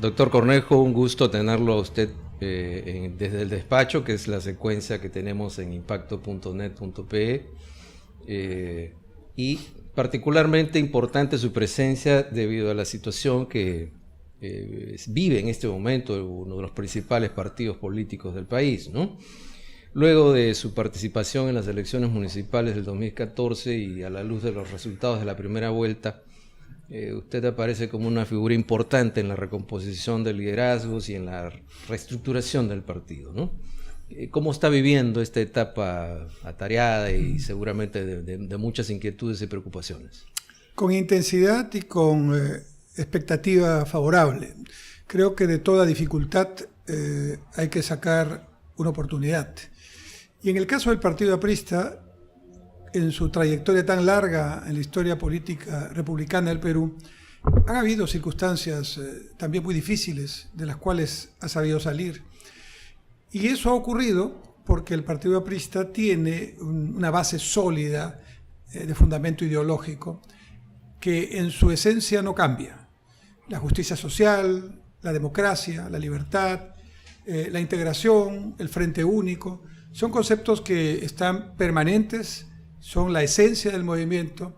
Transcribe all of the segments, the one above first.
Doctor Cornejo, un gusto tenerlo a usted desde el despacho, que es la secuencia que tenemos en impacto.net.pe, y particularmente importante su presencia debido a la situación que vive en este momento uno de los principales partidos políticos del país, ¿no? Luego de su participación en las elecciones municipales del 2014 y a la luz de los resultados de la primera vuelta, usted aparece como una figura importante en la recomposición de liderazgos y en la reestructuración del partido, ¿no? ¿Cómo está viviendo esta etapa atareada y seguramente de muchas inquietudes y preocupaciones? Con intensidad y con expectativa favorable. Creo que de toda dificultad hay que sacar una oportunidad. Y en el caso del Partido Aprista, en su trayectoria tan larga en la historia política republicana del Perú, han habido circunstancias también muy difíciles de las cuales ha sabido salir. Y eso ha ocurrido porque el Partido Aprista tiene una base sólida de fundamento ideológico que en su esencia no cambia. La justicia social, la democracia, la libertad, la integración, el frente único, son conceptos que están permanentes, son la esencia del movimiento,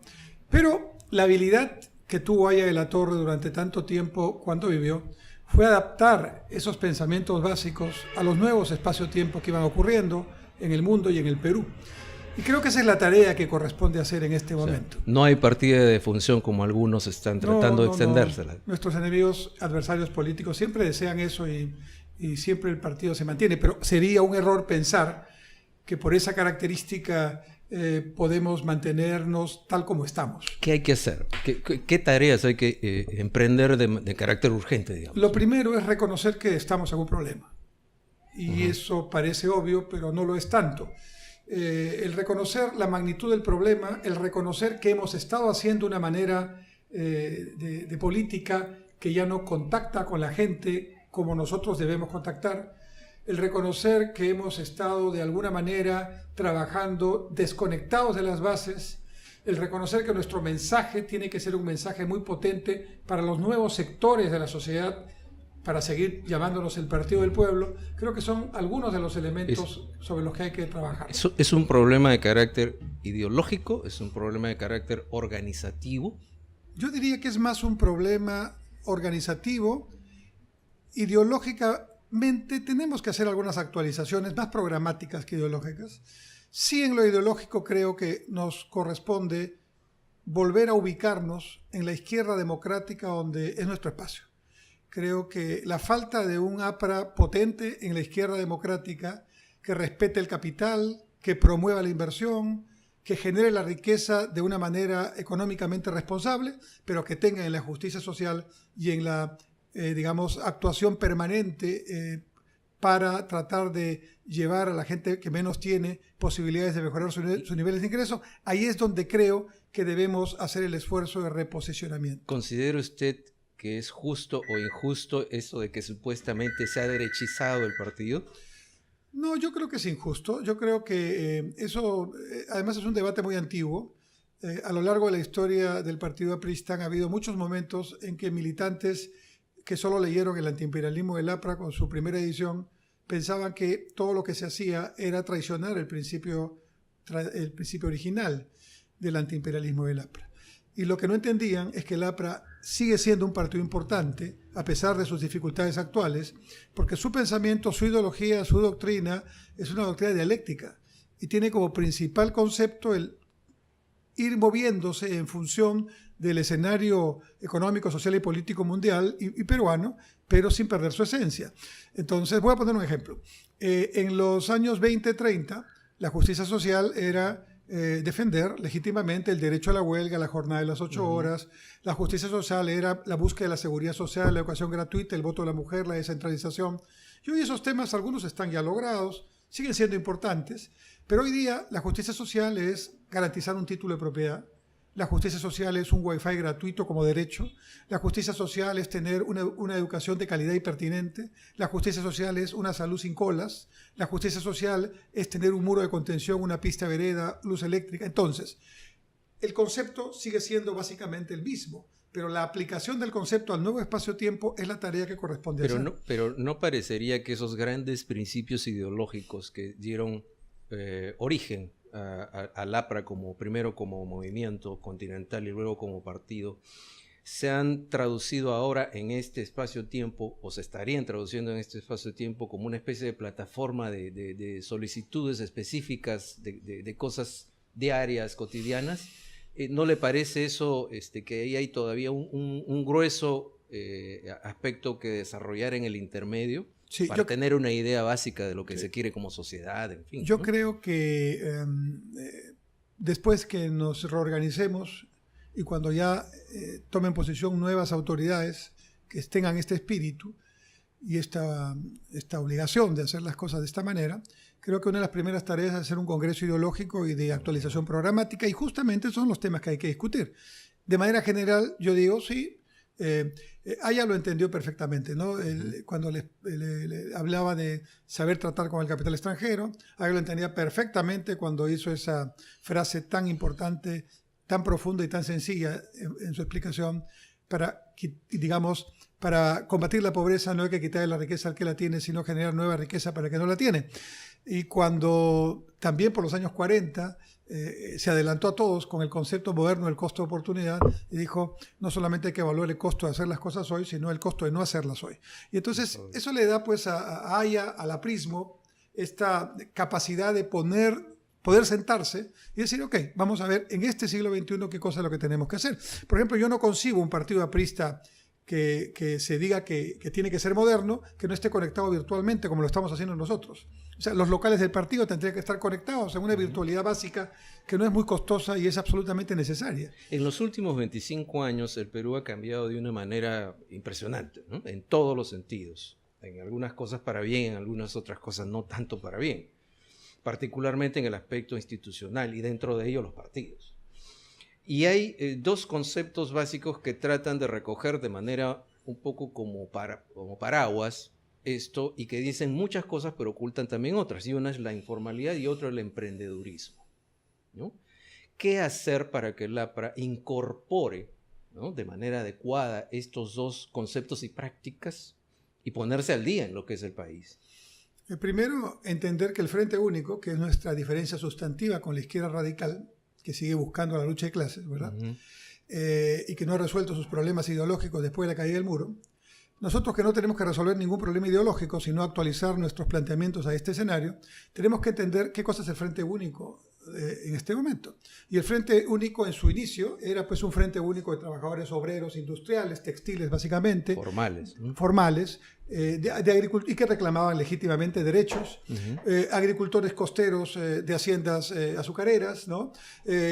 pero la habilidad que tuvo Haya de la Torre durante tanto tiempo cuando vivió fue adaptar esos pensamientos básicos a los nuevos espacios-tiempos que iban ocurriendo en el mundo y en el Perú. Y creo que esa es la tarea que corresponde hacer en este momento. O sea, no hay partida de defunción como algunos están tratando de extendérsela. Nuestros enemigos, adversarios políticos, siempre desean eso y siempre el partido se mantiene, pero sería un error pensar que por esa característica podemos mantenernos tal como estamos. ¿Qué hay que hacer? ¿Qué tareas hay que emprender de carácter urgente, digamos? Lo primero es reconocer que estamos en un problema. Y eso parece obvio, pero no lo es tanto. El reconocer la magnitud del problema, el reconocer que hemos estado haciendo una manera de política que ya no contacta con la gente como nosotros debemos contactar, el reconocer que hemos estado de alguna manera trabajando desconectados de las bases, el reconocer que nuestro mensaje tiene que ser un mensaje muy potente para los nuevos sectores de la sociedad, para seguir llamándonos el Partido del Pueblo. Creo que son algunos de los elementos sobre los que hay que trabajar. ¿Es un problema de carácter ideológico? ¿Es un problema de carácter organizativo? Yo diría que es más un problema organizativo. Ideológicamente tenemos que hacer algunas actualizaciones más programáticas que ideológicas. Sí, en lo ideológico creo que nos corresponde volver a ubicarnos en la izquierda democrática donde es nuestro espacio. Creo que la falta de un APRA potente en la izquierda democrática que respete el capital, que promueva la inversión, que genere la riqueza de una manera económicamente responsable, pero que tenga en la justicia social y en la actuación permanente para tratar de llevar a la gente que menos tiene posibilidades de mejorar sus niveles de ingreso. Ahí es donde creo que debemos hacer el esfuerzo de reposicionamiento. ¿Considera usted que es justo o injusto eso de que supuestamente se ha derechizado el partido? No, yo creo que es injusto. Yo creo que eso, además, es un debate muy antiguo. A lo largo de la historia del Partido Aprista han habido muchos momentos en que militantes que solo leyeron el antiimperialismo del APRA con su primera edición pensaban que todo lo que se hacía era traicionar el principio original del antiimperialismo del APRA. Y lo que no entendían es que el APRA sigue siendo un partido importante, a pesar de sus dificultades actuales, porque su pensamiento, su ideología, su doctrina es una doctrina dialéctica y tiene como principal concepto el ir moviéndose en función del escenario económico, social y político mundial y peruano, pero sin perder su esencia. Entonces, voy a poner un ejemplo. En los años 20-30, la justicia social era defender legítimamente el derecho a la huelga, la jornada de las 8 horas. La justicia social era la búsqueda de la seguridad social, la educación gratuita, el voto de la mujer, la descentralización. Y hoy esos temas, algunos están ya logrados, siguen siendo importantes, pero hoy día la justicia social es garantizar un título de propiedad. La justicia social es un Wi-Fi gratuito como derecho. La justicia social es tener una educación de calidad y pertinente. La justicia social es una salud sin colas. La justicia social es tener un muro de contención, una pista de vereda, luz eléctrica. Entonces, el concepto sigue siendo básicamente el mismo, pero la aplicación del concepto al nuevo espacio-tiempo es la tarea que corresponde hacer. Pero no parecería que esos grandes principios ideológicos que dieron origen al APRA primero como movimiento continental y luego como partido, se han traducido ahora en este espacio-tiempo, o se estarían traduciendo en este espacio-tiempo como una especie de plataforma de solicitudes específicas de cosas diarias, cotidianas. ¿No le parece eso que ahí hay todavía un grueso aspecto que desarrollar en el intermedio? Sí, para tener una idea básica de lo que se quiere como sociedad, en fin. Yo creo que después que nos reorganicemos y cuando ya tomen posición nuevas autoridades que tengan este espíritu y esta obligación de hacer las cosas de esta manera, creo que una de las primeras tareas es hacer un congreso ideológico y de actualización programática, y justamente son los temas que hay que discutir. De manera general, yo digo, sí, Aya lo entendió perfectamente, ¿no? Cuando le hablaba de saber tratar con el capital extranjero, Aya lo entendía perfectamente cuando hizo esa frase tan importante, tan profunda y tan sencilla en su explicación para combatir la pobreza no hay que quitarle la riqueza al que la tiene, sino generar nueva riqueza para el que no la tiene. Y cuando también por los años 40 se adelantó a todos con el concepto moderno del costo de oportunidad y dijo, no solamente hay que evaluar el costo de hacer las cosas hoy, sino el costo de no hacerlas hoy. Y entonces eso le da pues a Aya, al aprismo, esta capacidad de poder sentarse y decir, ok, vamos a ver en este siglo XXI qué cosa es lo que tenemos que hacer. Por ejemplo, yo no concibo un partido aprista que se diga que tiene que ser moderno, que no esté conectado virtualmente como lo estamos haciendo nosotros. O sea, los locales del partido tendrían que estar conectados en una virtualidad básica que no es muy costosa y es absolutamente necesaria. En los últimos 25 años el Perú ha cambiado de una manera impresionante, ¿no? En todos los sentidos. En algunas cosas para bien, en algunas otras cosas no tanto para bien. Particularmente en el aspecto institucional y dentro de ello los partidos. Y hay dos conceptos básicos que tratan de recoger de manera un poco como paraguas esto y que dicen muchas cosas pero ocultan también otras. Y una es la informalidad y otra el emprendedurismo, ¿no? ¿Qué hacer para que el APRA incorpore, ¿no?, de manera adecuada estos dos conceptos y prácticas y ponerse al día en lo que es el país? Primero, entender que el Frente Único, que es nuestra diferencia sustantiva con la izquierda radical, que sigue buscando la lucha de clases, ¿verdad? Y que no ha resuelto sus problemas ideológicos después de la caída del muro. Nosotros, que no tenemos que resolver ningún problema ideológico, sino actualizar nuestros planteamientos a este escenario, tenemos que entender qué cosa es el Frente Único en este momento. Y el Frente Único en su inicio era pues un Frente Único de trabajadores obreros, industriales, textiles básicamente. Formales. Formales, y que reclamaban legítimamente derechos. Agricultores costeros de haciendas azucareras, ¿no?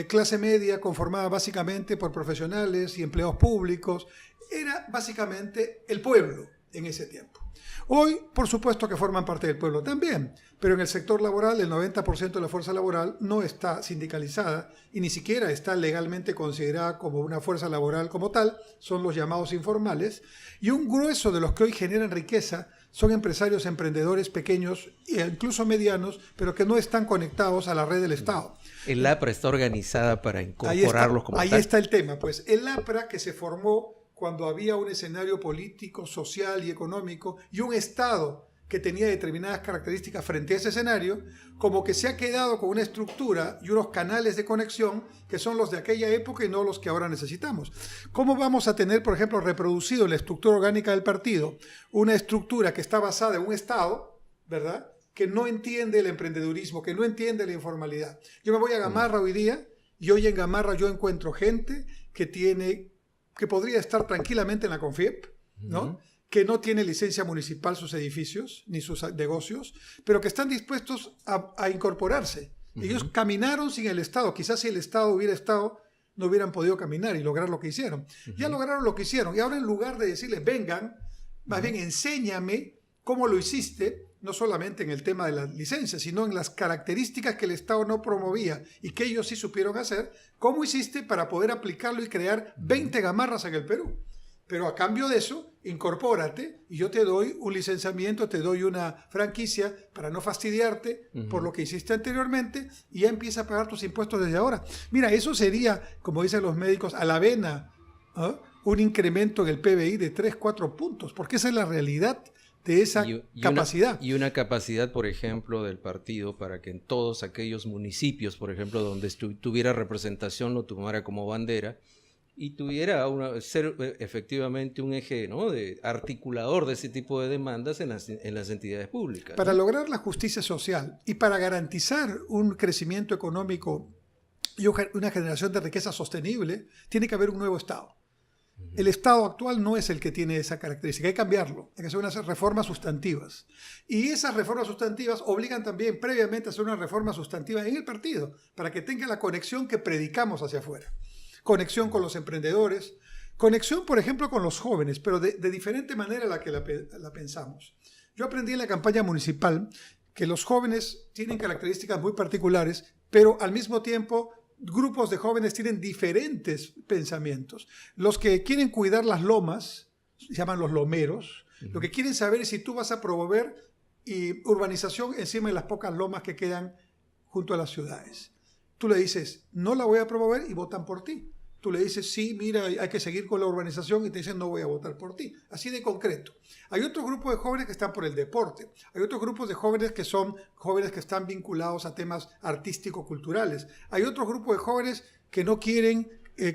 Clase media conformada básicamente por profesionales y empleados públicos. Era básicamente el pueblo en ese tiempo. Hoy, por supuesto que forman parte del pueblo también, pero en el sector laboral el 90% de la fuerza laboral no está sindicalizada y ni siquiera está legalmente considerada como una fuerza laboral como tal, son los llamados informales, y un grueso de los que hoy generan riqueza son empresarios, emprendedores pequeños e incluso medianos, pero que no están conectados a la red del Estado. El APRA está organizada para incorporarlos como tal. Ahí está el tema, pues el APRA que se formó cuando había un escenario político, social y económico y un Estado que tenía determinadas características frente a ese escenario, como que se ha quedado con una estructura y unos canales de conexión que son los de aquella época y no los que ahora necesitamos. ¿Cómo vamos a tener, por ejemplo, reproducido en la estructura orgánica del partido una estructura que está basada en un Estado, ¿verdad?, que no entiende el emprendedurismo, que no entiende la informalidad? Yo me voy a Gamarra hoy día y hoy en Gamarra yo encuentro gente que podría estar tranquilamente en la CONFIEP, ¿no? Que no tiene licencia municipal sus edificios ni sus negocios, pero que están dispuestos a incorporarse. Ellos caminaron sin el Estado. Quizás si el Estado hubiera estado, no hubieran podido caminar y lograr lo que hicieron. Ya lograron lo que hicieron. Y ahora, en lugar de decirles, vengan, más bien enséñame cómo lo hiciste, no solamente en el tema de las licencias, sino en las características que el Estado no promovía y que ellos sí supieron hacer, cómo hiciste para poder aplicarlo y crear 20 Gamarras en el Perú. Pero a cambio de eso, incorpórate y yo te doy un licenciamiento, te doy una franquicia para no fastidiarte por lo que hiciste anteriormente y ya empieza a pagar tus impuestos desde ahora. Mira, eso sería, como dicen los médicos, a la vena, ¿ah? Un incremento en el PBI de 3, 4 puntos, porque esa es la realidad de esa capacidad. Y una capacidad, por ejemplo, del partido para que en todos aquellos municipios, por ejemplo, donde tuviera representación, lo tomara como bandera y tuviera ser efectivamente un eje, ¿no?, de articulador de ese tipo de demandas en las entidades públicas. Para ¿no? lograr la justicia social y para garantizar un crecimiento económico y una generación de riqueza sostenible, tiene que haber un nuevo Estado. El Estado actual no es el que tiene esa característica, hay que cambiarlo, hay que hacer unas reformas sustantivas. Y esas reformas sustantivas obligan también previamente a hacer una reforma sustantiva en el partido, para que tenga la conexión que predicamos hacia afuera. Conexión con los emprendedores, conexión, por ejemplo, con los jóvenes, pero de diferente manera a la que la pensamos. Yo aprendí en la campaña municipal que los jóvenes tienen características muy particulares, pero al mismo tiempo grupos de jóvenes tienen diferentes pensamientos. Los que quieren cuidar las lomas, se llaman los lomeros, lo que quieren saber es si tú vas a promover urbanización encima de las pocas lomas que quedan junto a las ciudades. Tú le dices, no la voy a promover y votan por ti. Tú le dices, sí, mira, hay que seguir con la urbanización y te dicen, no voy a votar por ti. Así de concreto. Hay otro grupo de jóvenes que están por el deporte. Hay otros grupos de jóvenes que son jóvenes que están vinculados a temas artístico-culturales. Hay otro grupo de jóvenes que no quieren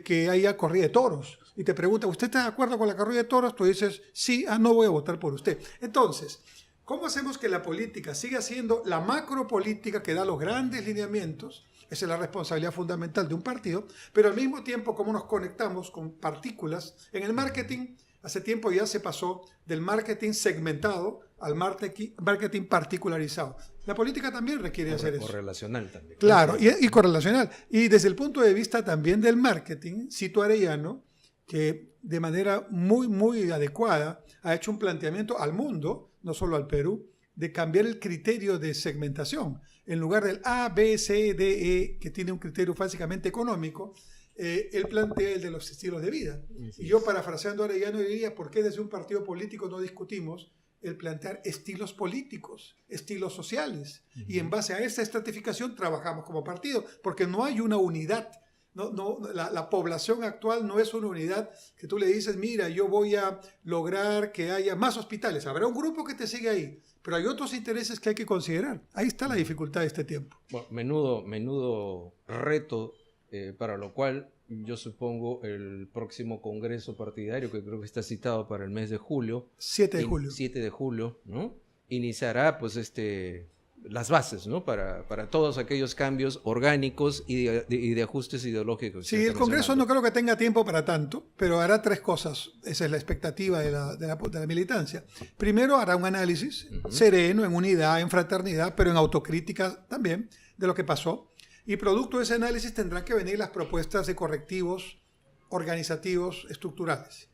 que haya corrida de toros. Y te preguntan, ¿usted está de acuerdo con la corrida de toros? Tú dices, sí, no voy a votar por usted. Entonces, ¿cómo hacemos que la política siga siendo la macropolítica que da los grandes lineamientos? Esa es la responsabilidad fundamental de un partido, pero al mismo tiempo cómo nos conectamos con partículas. En el marketing, hace tiempo ya se pasó del marketing segmentado al marketing particularizado. La política también requiere hacer eso. Correlacional también. Claro, y correlacional. Y desde el punto de vista también del marketing, Cito Arellano, que de manera muy, muy adecuada ha hecho un planteamiento al mundo, no solo al Perú, de cambiar el criterio de segmentación. En lugar del A, B, C, D, E, que tiene un criterio básicamente económico, él plantea el de los estilos de vida. Y yo, parafraseando a Arellano, diría, ¿por qué desde un partido político no discutimos el plantear estilos políticos, estilos sociales? Y en base a esa estratificación trabajamos como partido, porque no hay una unidad. La población actual no es una unidad que tú le dices, mira, yo voy a lograr que haya más hospitales. Habrá un grupo que te sigue ahí, pero hay otros intereses que hay que considerar. Ahí está la dificultad de este tiempo. Bueno, menudo reto, para lo cual yo supongo el próximo congreso partidario, que creo que está citado para el mes de julio. 7 de julio. 7 de julio, ¿no? Iniciará pues las bases, ¿no? Para todos aquellos cambios orgánicos y de ajustes ideológicos. Sí, el Congreso no creo que tenga tiempo para tanto, pero hará 3 cosas. Esa es la expectativa de la militancia. Primero, hará un análisis sereno, en unidad, en fraternidad, pero en autocrítica también de lo que pasó. Y producto de ese análisis tendrán que venir las propuestas de correctivos organizativos estructurales.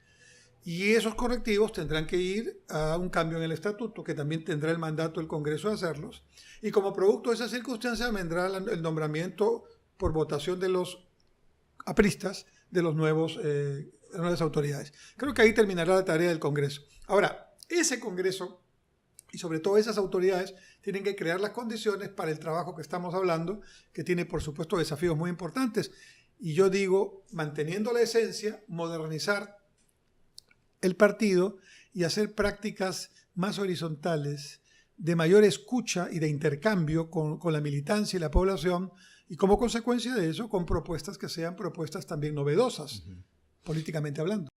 Y esos correctivos tendrán que ir a un cambio en el estatuto, que también tendrá el mandato del Congreso de hacerlos. Y como producto de esa circunstancia vendrá el nombramiento por votación de los apristas de las nuevas autoridades. Creo que ahí terminará la tarea del Congreso. Ahora, ese Congreso y sobre todo esas autoridades tienen que crear las condiciones para el trabajo que estamos hablando, que tiene por supuesto desafíos muy importantes. Y yo digo, manteniendo la esencia, modernizar el partido y hacer prácticas más horizontales, de mayor escucha y de intercambio con la militancia y la población, y como consecuencia de eso, con propuestas que sean propuestas también novedosas, políticamente hablando.